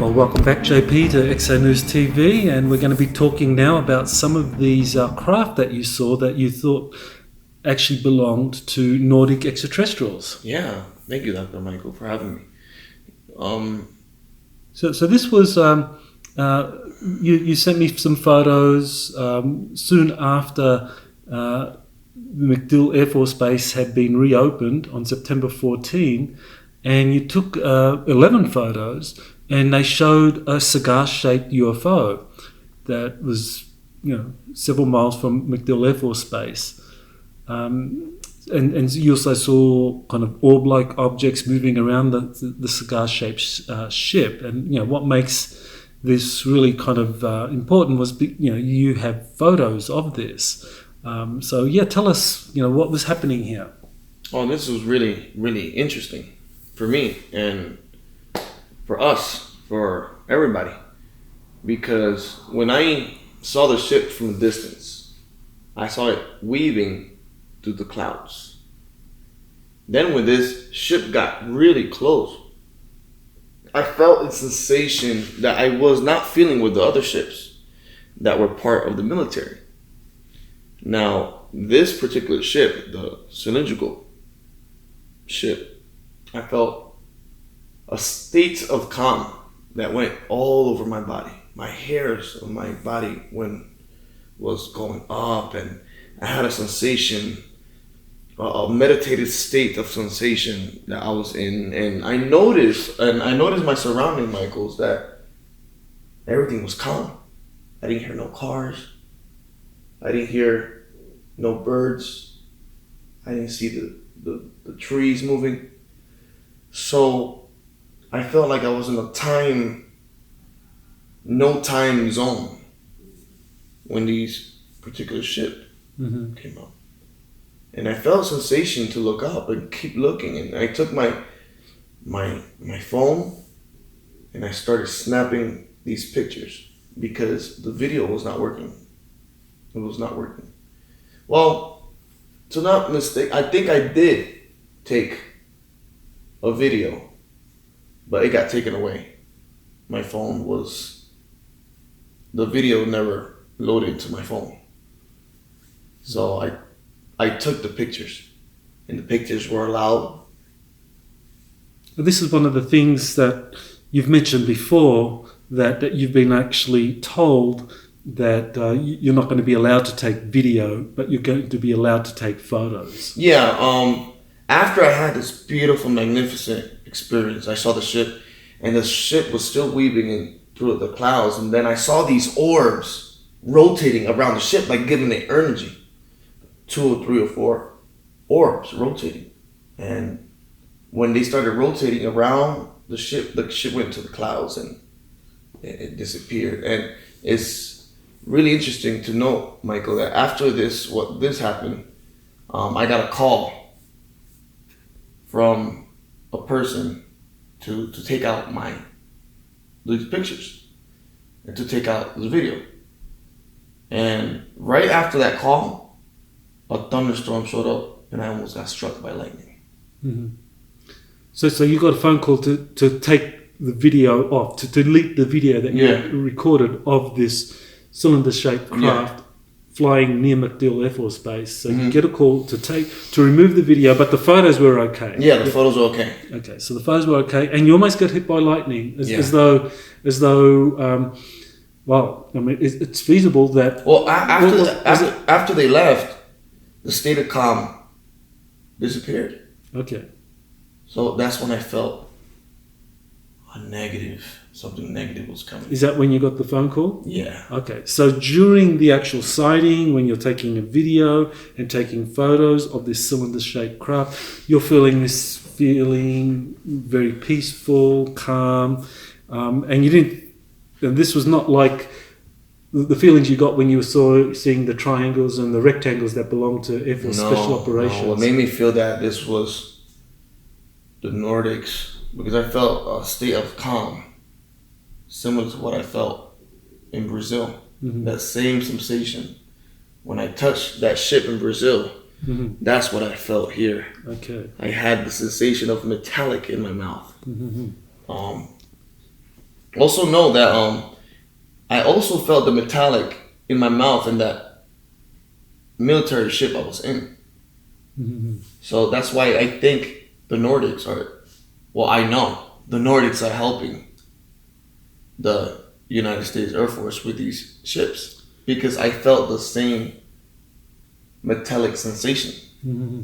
Well, welcome back, JP, to XA News TV, and we're going to be talking now about some of these craft that you saw that you thought actually belonged to Nordic extraterrestrials. Yeah, thank you, Dr. Michael, for having me. So this was you sent me some photos soon after MacDill Air Force Base had been reopened on September 14, and you took 11 photos. And they showed a cigar-shaped UFO that was, several miles from MacDill Air Force Base. And you also saw kind of orb-like objects moving around the cigar-shaped ship. And, what makes this really kind of important was, you have photos of this. Tell us, what was happening here. Oh, this was really, really interesting for me and for us, for everybody, because when I saw the ship from a distance, I saw it weaving through the clouds. Then when this ship got really close, I felt a sensation that I was not feeling with the other ships that were part of the military. Now, this particular ship, the cylindrical ship, I felt a state of calm that went all over my body. My hairs on my body was going up, and I had a sensation, a meditative state of sensation that I was in. And I noticed my surrounding, Michaels, that everything was calm. I didn't hear no cars. I didn't hear no birds. I didn't see the trees moving. So I felt like I was in no time zone when these particular ship came up. And I felt a sensation to look up and keep looking. And I took my phone and I started snapping these pictures because the video was not working. It was not working. Well, to not mistake, I think I did take a video, but it got taken away. My phone the video never loaded to my phone. So I took the pictures, and the pictures were allowed. This is one of the things that you've mentioned before, that you've been actually told that you're not going to be allowed to take video, but you're going to be allowed to take photos. Yeah, after I had this beautiful, magnificent experience, I saw the ship, and the ship was still weaving through the clouds, and then I saw these orbs rotating around the ship, like giving it energy. 2 or 3 or 4 orbs rotating, and when they started rotating around the ship went to the clouds and it disappeared. And it's really interesting to note, Michael, that after this happened, I got a call from a person to take out these pictures and to take out the video. And right after that call, a thunderstorm showed up and I almost got struck by lightning. Mm-hmm. So you got a phone call to take the video off, to delete the video that you recorded of this cylinder-shaped craft flying near MacDill Air Force Base. So you get a call to remove the video, but the photos were okay. Yeah, the photos were okay. Okay, so the photos were okay, and you almost got hit by lightning, as though. Well, I mean, it's feasible that. Well, after they left, the state of calm disappeared. Okay. So that's when I felt something negative was coming. Is that when you got the phone call? Yeah. Okay. So during the actual sighting, when you're taking a video and taking photos of this cylinder-shaped craft, you're feeling very peaceful, calm, and you didn't. And this was not like the feelings you got when you were seeing the triangles and the rectangles that belong to Air Force Special Operations. No, what made me feel that this was the Nordics, because I felt a state of calm, similar to what I felt in Brazil. Mm-hmm. That same sensation when I touched that ship in Brazil. Mm-hmm. That's what I felt here. Okay. I had the sensation of metallic in my mouth. Mm-hmm. Also know that I also felt the metallic in my mouth in that military ship I was in. Mm-hmm. So that's why I think the Nordics are. Well, I know the Nordics are helping the United States Air Force with these ships because I felt the same metallic sensation. Mm-hmm.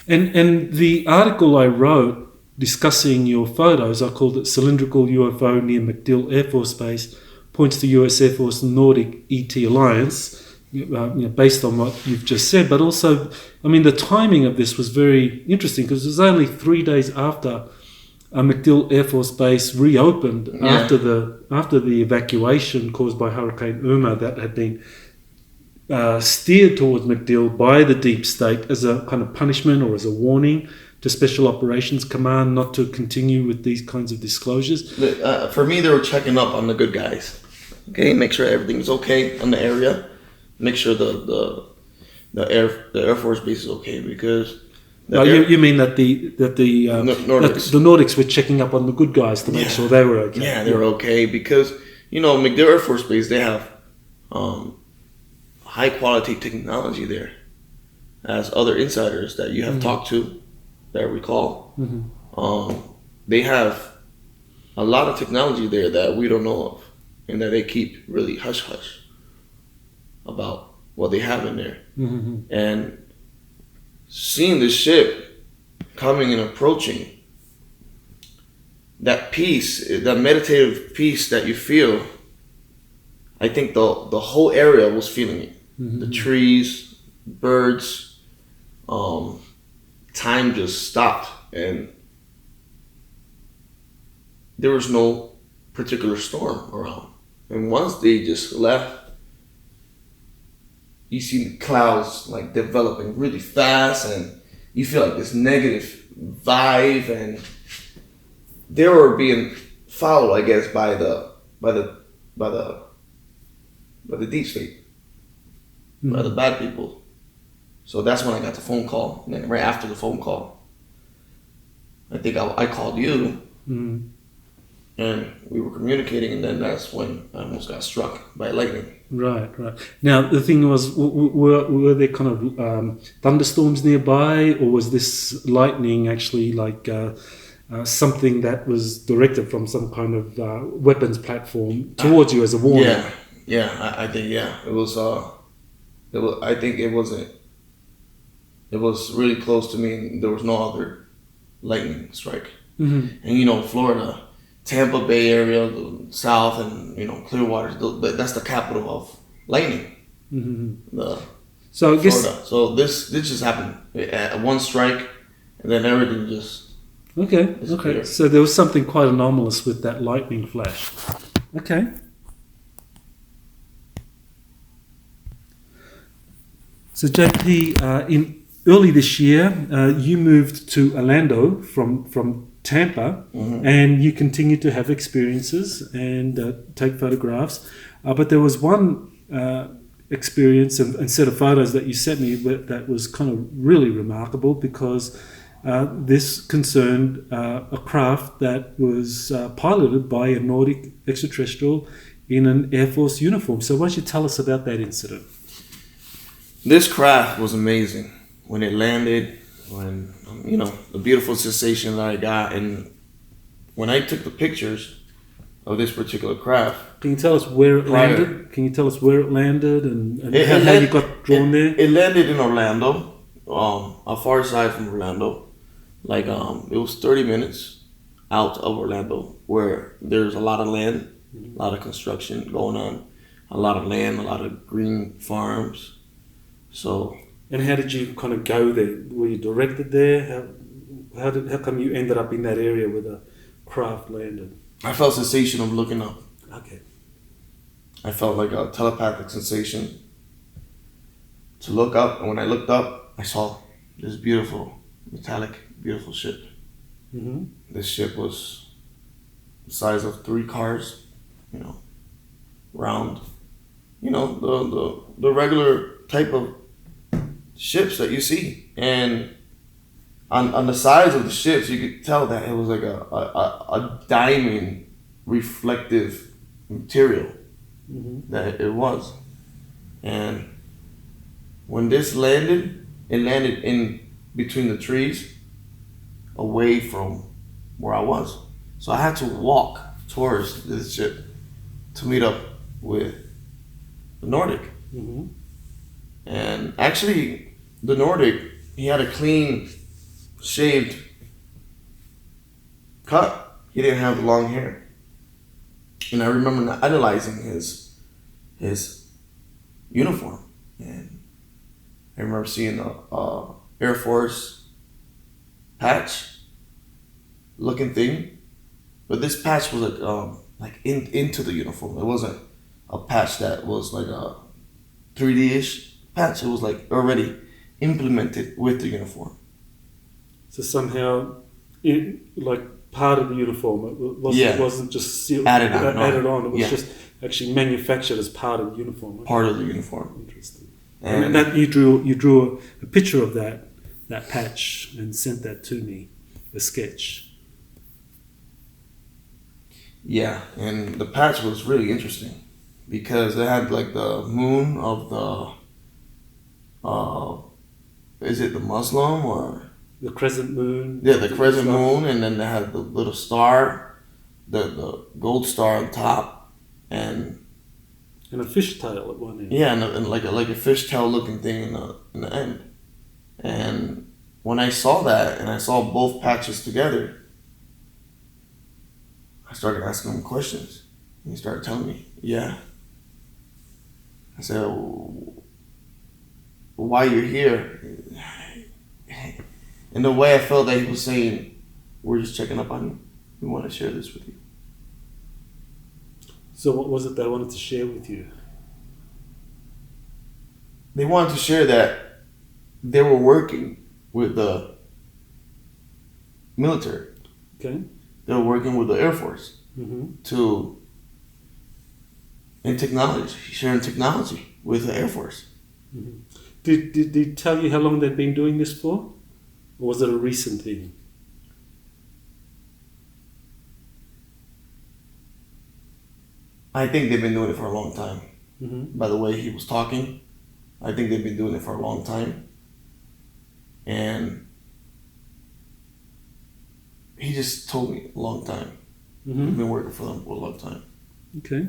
And the article I wrote discussing your photos, I called it "Cylindrical UFO near MacDill Air Force Base points to US Air Force Nordic ET Alliance." Based on what you've just said, but also, I mean, the timing of this was very interesting because it was only 3 days after MacDill Air Force Base reopened after the evacuation caused by Hurricane Irma that had been steered towards MacDill by the deep state as a kind of punishment or as a warning to Special Operations Command not to continue with these kinds of disclosures. For me, they were checking up on the good guys. Okay, make sure everything's okay in the area. Make sure the Air Force Base is okay because. You mean that the Nordics. The Nordics were checking up on the good guys to make sure they were okay. Yeah, they were okay because MacDill Air Force Base, they have high quality technology there, as other insiders that you have talked to that recall. Mm-hmm. They have a lot of technology there that we don't know of, and that they keep really hush hush about what they have in there. Mm-hmm. And seeing the ship coming and approaching, that peace, that meditative peace that you feel, I think the whole area was feeling it. Mm-hmm. The trees, birds, time just stopped, and there was no particular storm around. And once they just left, you see the clouds like developing really fast, and you feel like this negative vibe, and they were being followed, I guess, by the deep state, mm-hmm. by the bad people. So that's when I got the phone call, and then right after the phone call, I think I called you, mm-hmm. and we were communicating, and then that's when I almost got struck by lightning. Right. Now, the thing was, were there kind of thunderstorms nearby, or was this lightning actually like something that was directed from some kind of weapons platform towards you as a warning? Yeah. I think it was. I think it wasn't. It was really close to me, and there was no other lightning strike. Mm-hmm. And Florida, Tampa Bay area, the South, and Clearwater. That's the capital of lightning. Mm-hmm. So I guess Florida. So this just happened at one strike, and then everything just. Okay. So there was something quite anomalous with that lightning flash. Okay. So JP, in early this year, you moved to Orlando from Tampa, mm-hmm. and you continued to have experiences and take photographs. But there was one experience and set of photos that you sent me that was kind of really remarkable because this concerned a craft that was piloted by a Nordic extraterrestrial in an Air Force uniform. So why don't you tell us about that incident? This craft was amazing. When it landed, when the beautiful sensation that I got, and when I took the pictures of this particular craft. Can you tell us where it landed? Can you tell us where it landed and how you got drawn there? It landed in Orlando, a far side from Orlando. Like it was 30 minutes out of Orlando, where there's a lot of land, a lot of construction going on, a lot of land, a lot of green farms. So. And how did you kind of go there? Were you directed there? How come you ended up in that area where the craft landed? I felt a sensation of looking up. Okay. I felt like a telepathic sensation to look up, and when I looked up, I saw this beautiful, metallic, beautiful ship. Mm-hmm. This ship was the size of 3 cars, round. The regular type of ships that you see, and on the sides of the ships you could tell that it was like a diamond reflective material Mm-hmm. that it was. And when this landed, it landed in between the trees, away from where I was. So I had to walk towards this ship to meet up with the Nordic. Mm-hmm. And actually, the Nordic, he had a clean shaved cut. He didn't have the long hair. And I remember idolizing his uniform. And I remember seeing a Air Force patch looking thing. But this patch was like into the uniform. It wasn't a patch that was like a 3D-ish patch. It was like already implemented with the uniform. So somehow, like part of the uniform, it wasn't just sealed, added on. It was just actually manufactured as part of the uniform. Part of the uniform. Interesting. And that you drew a picture of that patch and sent that to me, a sketch. Yeah, and the patch was really interesting because it had like the moon of the, is it the Muslim or? The crescent moon. Yeah, the crescent moon, and then they had the little star, the gold star on top, and a fishtail at one end. Yeah, and like a fishtail looking thing in the end. And when I saw that, and I saw both patches together, I started asking him questions. And he started telling me, yeah. I said, why you're here? And the way I felt that he was saying, we're just checking up on you. We want to share this with you. So what was it they wanted to share with you? They wanted to share that they were working with the military. Okay. They were working with the Air Force mm-hmm. in technology, sharing technology with the Air Force. Mm-hmm. Did they tell you how long they'd been doing this for? Or was it a recent thing? I think they've been doing it for a long time. Mm-hmm. By the way he was talking, I think they've been doing it for a long time. And he just told me a long time. Mm-hmm. We've been working for them for a long time. Okay.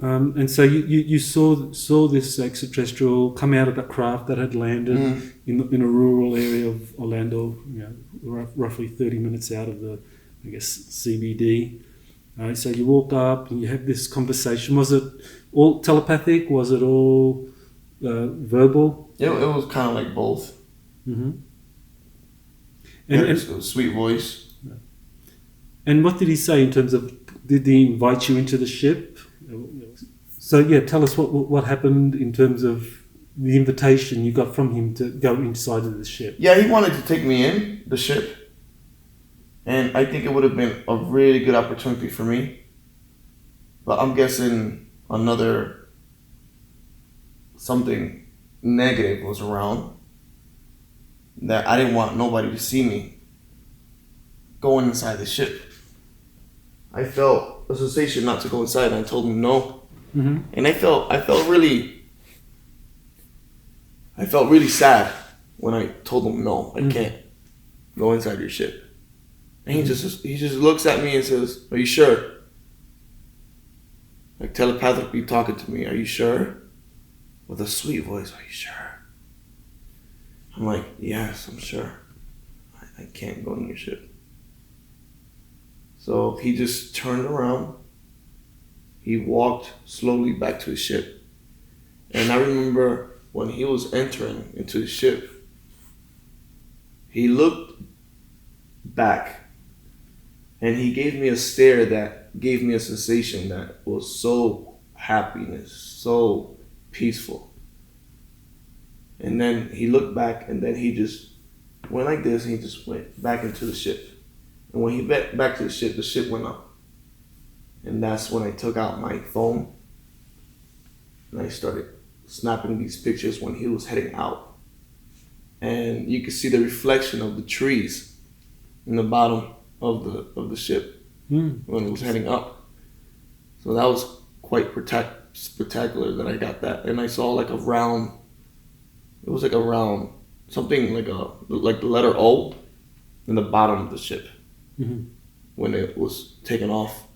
And so you saw this extraterrestrial come out of that craft that had landed in a rural area of Orlando, roughly 30 minutes out of the, I guess, CBD. So you walked up and you had this conversation. Was it all telepathic? Was it all verbal? It was kind of like both. Mm-hmm. And it was a sweet voice. And what did he say in terms of, did he invite you into the ship? So tell us what happened in terms of the invitation you got from him to go inside of the ship. Yeah, he wanted to take me in the ship, and I think it would have been a really good opportunity for me. But I'm guessing something negative was around, that I didn't want nobody to see me going inside the ship. I felt a sensation not to go inside, and I told him no. Mm-hmm. And I felt really sad when I told him no, I can't go inside your ship. And he just looks at me and says, "Are you sure?" Like telepathically talking to me, "Are you sure?" With a sweet voice, "Are you sure?" I'm like, "Yes, I'm sure. I can't go in your ship." So he just turned around. He walked slowly back to his ship. And I remember when he was entering into the ship, he looked back and he gave me a stare that gave me a sensation that was so happiness, so peaceful. And then he looked back and then he just went like this and he just went back into the ship. And when he went back to the ship went up. And that's when I took out my phone and I started snapping these pictures when he was heading out. And you could see the reflection of the trees in the bottom of the ship when it was heading up. So that was quite spectacular that I got that, and I saw like a round. It was like a round something like the letter O in the bottom of the ship when it was taken off.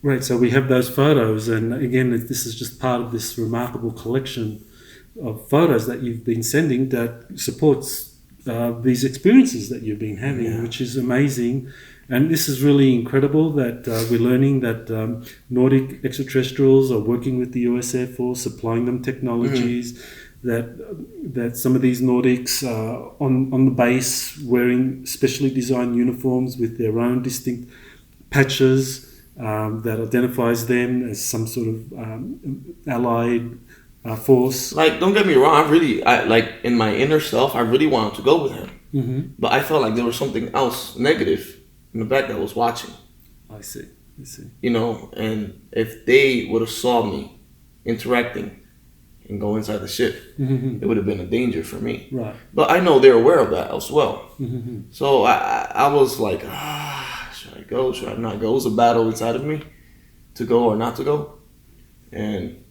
Right, so we have those photos, and again, this is just part of this remarkable collection of photos that you've been sending that supports these experiences that you've been having, which is amazing. And this is really incredible that we're learning that Nordic extraterrestrials are working with the USAF or supplying them technologies, that some of these Nordics are on the base wearing specially designed uniforms with their own distinct patches that identifies them as some sort of allied force. Like, don't get me wrong, I like in my inner self, I really wanted to go with him. But I felt like there was something else negative in the back that was watching. I see. You know, and if they would have saw me interacting and go inside the ship, it would have been a danger for me. Right. But I know they're aware of that as well. So I was like, should I go? Should I not go? It was a battle inside of me to go or not to go. And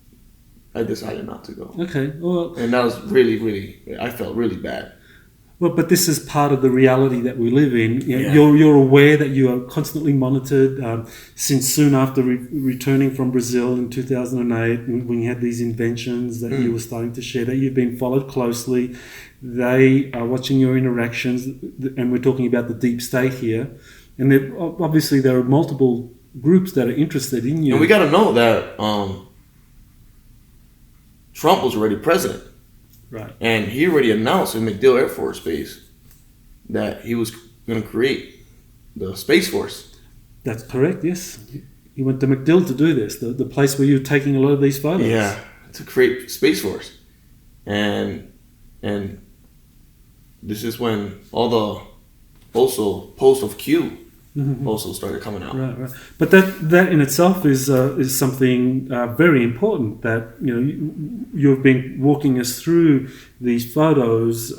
I decided not to go. Okay. Well, and that was really, I felt really bad. Well, but this is part of the reality that we live in. You're aware that you are constantly monitored since soon after returning from Brazil in 2008, when you had these inventions that you were starting to share, that you've been followed closely. They are watching your interactions, and we're talking about the deep state here. And obviously there are multiple groups that are interested in you. And we got to know that Trump was already president. Right. And he already announced in MacDill Air Force Base that he was going to create the Space Force. That's correct, yes. He went to MacDill to do this, the place where you're taking a lot of these photos. Yeah, to create Space Force. And this is when all the also post of Q also started coming out. Right. But that in itself is something very important. That you've been walking us through these photos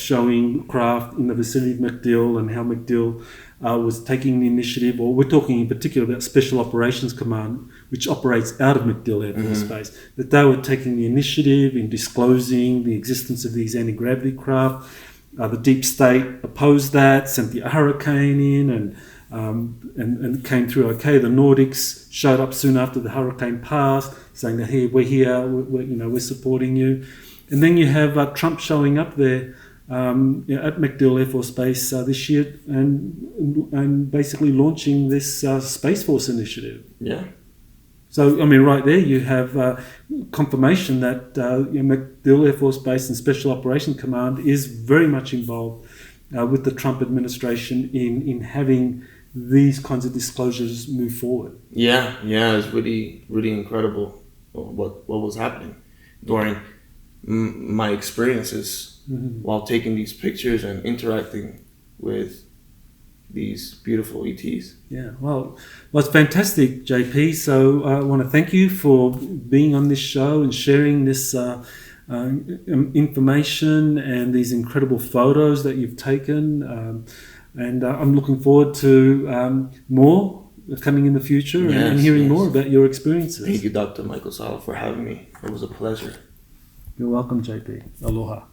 showing craft in the vicinity of MacDill and how MacDill was taking the initiative. Or we're talking in particular about Special Operations Command, which operates out of MacDill Air Force Base. That they were taking the initiative in disclosing the existence of these anti-gravity craft. The deep state opposed that, sent the hurricane in, and came through okay. The Nordics showed up soon after the hurricane passed, saying that hey, we're here, we're supporting you. And then you have Trump showing up there at MacDill Air Force Base this year and basically launching this Space Force initiative. Yeah. So, I mean, right there you have confirmation that MacDill Air Force Base and Special Operations Command is very much involved with the Trump administration in having these kinds of disclosures move forward. Yeah, it's really, really incredible what was happening during my experiences while taking these pictures and interacting with these beautiful ETs. Yeah, well, it's fantastic, JP. So I want to thank you for being on this show and sharing this information and these incredible photos that you've taken. And I'm looking forward to more coming in the future and hearing more about your experiences. Thank you, Dr. Michael Sala, for having me. It was a pleasure. You're welcome, JP. Aloha.